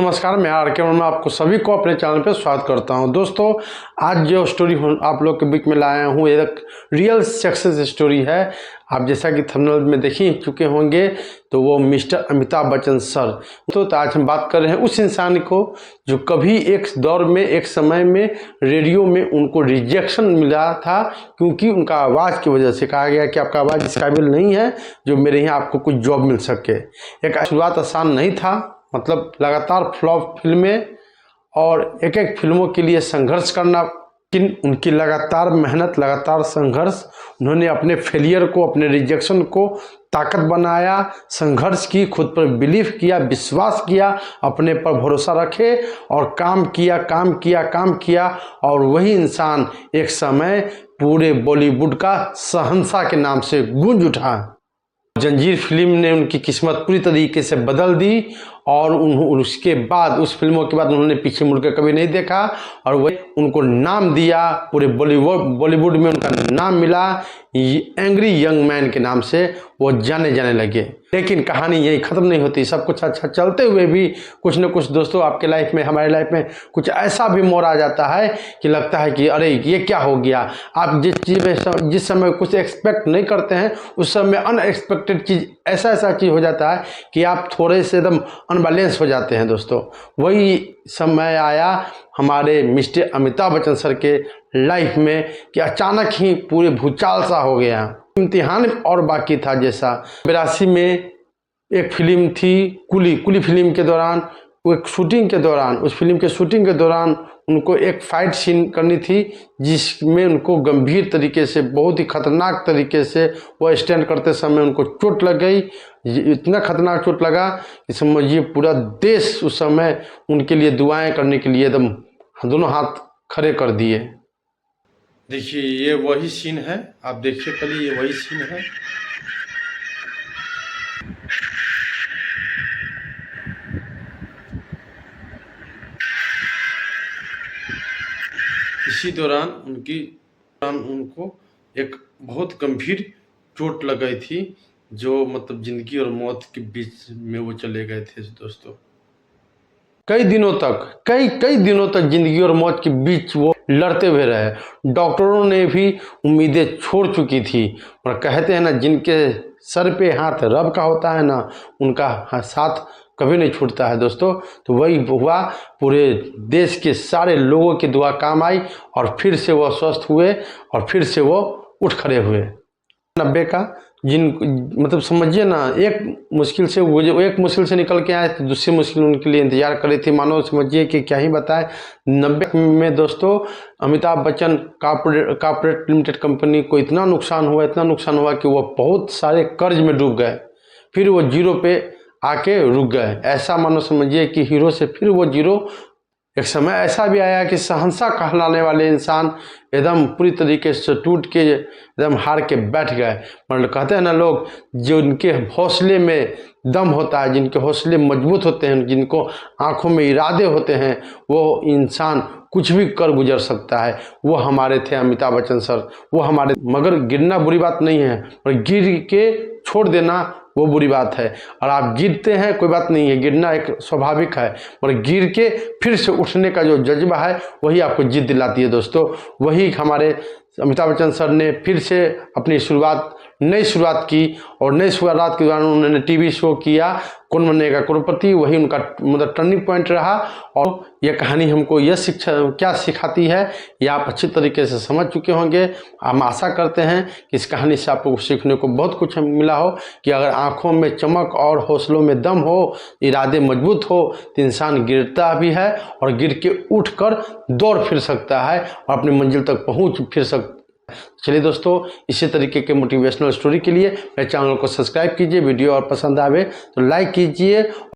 नमस्कार, मैं आर के वर्मा आपको सभी को अपने चैनल पे स्वागत करता हूं। दोस्तों, आज जो स्टोरी आप लोग के बीच में लाया हूं एक रियल सक्सेस स्टोरी है। आप जैसा कि थंबनेल में देख ही चुके होंगे, तो वो मिस्टर अमिताभ बच्चन सर। तो आज हम बात कर रहे हैं उस इंसान को जो कभी एक दौर में, एक समय में रेडियो में उनको रिजेक्शन मिला था, क्योंकि उनका आवाज़ की वजह से कहा गया कि आपका आवाज़ इस काबिल नहीं है जो मेरे यहाँ आपको कुछ जॉब मिल सके। एक शुरुआत आसान नहीं था, मतलब लगातार फ्लॉप फिल्में और एक एक फिल्मों के लिए संघर्ष करना। लेकिन उनकी लगातार मेहनत, लगातार संघर्ष, उन्होंने अपने फेलियर को, अपने रिजेक्शन को ताकत बनाया, संघर्ष की, खुद पर बिलीव किया, विश्वास किया, अपने पर भरोसा रखे और काम किया और वही इंसान एक समय पूरे बॉलीवुड का शहंशाह के नाम से गूंज उठा। जंजीर फिल्म ने उनकी किस्मत पूरी तरीके से बदल दी और उसके बाद, उस फिल्मों के बाद उन्होंने पीछे मुड़कर कभी नहीं देखा और वही उनको नाम दिया, पूरे बॉलीवुड में उनका नाम मिला, एंग्री यंग मैन के नाम से वो जाने लगे। लेकिन कहानी यही ख़त्म नहीं होती। सब कुछ अच्छा चलते हुए भी कुछ न कुछ दोस्तों आपके लाइफ में, हमारे लाइफ में कुछ ऐसा भी मोड़ आ जाता है कि लगता है कि अरे ये क्या हो गया। आप जिस समय कुछ एक्सपेक्ट नहीं करते हैं, उस समय अनएक्सपेक्टेड चीज़, ऐसा चीज़ हो जाता है कि आप थोड़े से एकदम अनबैलेंस हो जाते हैं। दोस्तों, वही समय आया हमारे मिस्टर अमिताभ बच्चन सर के लाइफ में कि अचानक ही पूरे भूचाल सा हो गया। इम्तिहान और बाकी था जैसा। 82 में एक फिल्म थी कुली फिल्म के दौरान, एक शूटिंग के दौरान, उस फिल्म के शूटिंग के दौरान उनको एक फाइट सीन करनी थी, जिसमें उनको गंभीर तरीके से, बहुत ही खतरनाक तरीके से वो स्टैंड करते समय उनको चोट लग गई। इतना खतरनाक चोट लगा कि समझिए पूरा देश उस समय उनके लिए दुआएं करने के लिए एकदम दोनों हाथ खड़े कर दिए। देखिए, ये वही सीन है, आप देखिए पहले, ये वही सीन है। इसी दौरान उनको एक बहुत गंभीर चोट लग गई थी, जो मतलब जिंदगी और मौत के बीच में वो चले गए थे। दोस्तों, कई दिनों तक जिंदगी और मौत के बीच वो लड़ते हुए रहे। डॉक्टरों ने भी उम्मीदें छोड़ चुकी थी, और कहते हैं ना, जिनके सर पे हाथ रब का होता है ना, उनका साथ कभी नहीं छूटता है। दोस्तों, तो वही हुआ, पूरे देश के सारे लोगों की दुआ काम आई और फिर से वो स्वस्थ हुए और फिर से वो उठ खड़े हुए। 90 का मतलब समझिए ना, एक मुश्किल से निकल के आए तो दूसरी मुश्किल उनके लिए इंतजार कर रही थी। मानो समझिए कि क्या ही बताएं। 90 में दोस्तों Amitabh Bachchan corporate limited company को इतना नुकसान हुआ कि वो बहुत सारे कर्ज में डूब गए। फिर वो जीरो पे आके रुक गए। ऐसा मानो समझिए कि हीरो से फिर वो जीरो। एक समय ऐसा भी आया कि शहंशाह कहलाने वाले इंसान एकदम पूरी तरीके से टूट के एकदम हार के बैठ गए। मतलब कहते हैं ना लोग, जो उनके हौसले में दम होता है, जिनके हौसले मजबूत होते हैं, जिनको आंखों में इरादे होते हैं, वो इंसान कुछ भी कर गुजर सकता है। वो हमारे थे अमिताभ बच्चन सर, वो हमारे। मगर गिरना बुरी बात नहीं है, पर गिर के छोड़ देना वो बुरी बात है। और आप गिरते हैं, कोई बात नहीं है, गिरना एक स्वाभाविक है, पर गिर के फिर से उठने का जो जज्बा है, वही आपको जीत दिलाती है। दोस्तों, वही हमारे अमिताभ बच्चन सर ने फिर से अपनी नई शुरुआत की, और नई शुरुआत के दौरान उन्होंने टीवी शो किया कौन बनेगा करोड़पति। वही उनका मतलब टर्निंग पॉइंट रहा। और यह कहानी हमको यह शिक्षा क्या सिखाती है, ये आप अच्छी तरीके से समझ चुके होंगे। हम आशा करते हैं कि इस कहानी से आपको सीखने को बहुत कुछ मिला हो, कि अगर आंखों में चमक और हौसलों में दम हो, इरादे मजबूत हो, तो इंसान गिरता भी है और गिर के उठकर दौड़ फिर सकता है और अपनी मंजिल तक पहुंच फिर सकता है। चलिए दोस्तों, इसी तरीके के मोटिवेशनल स्टोरी के लिए मेरे चैनल को सब्सक्राइब कीजिए। वीडियो और पसंद आवे तो लाइक कीजिए।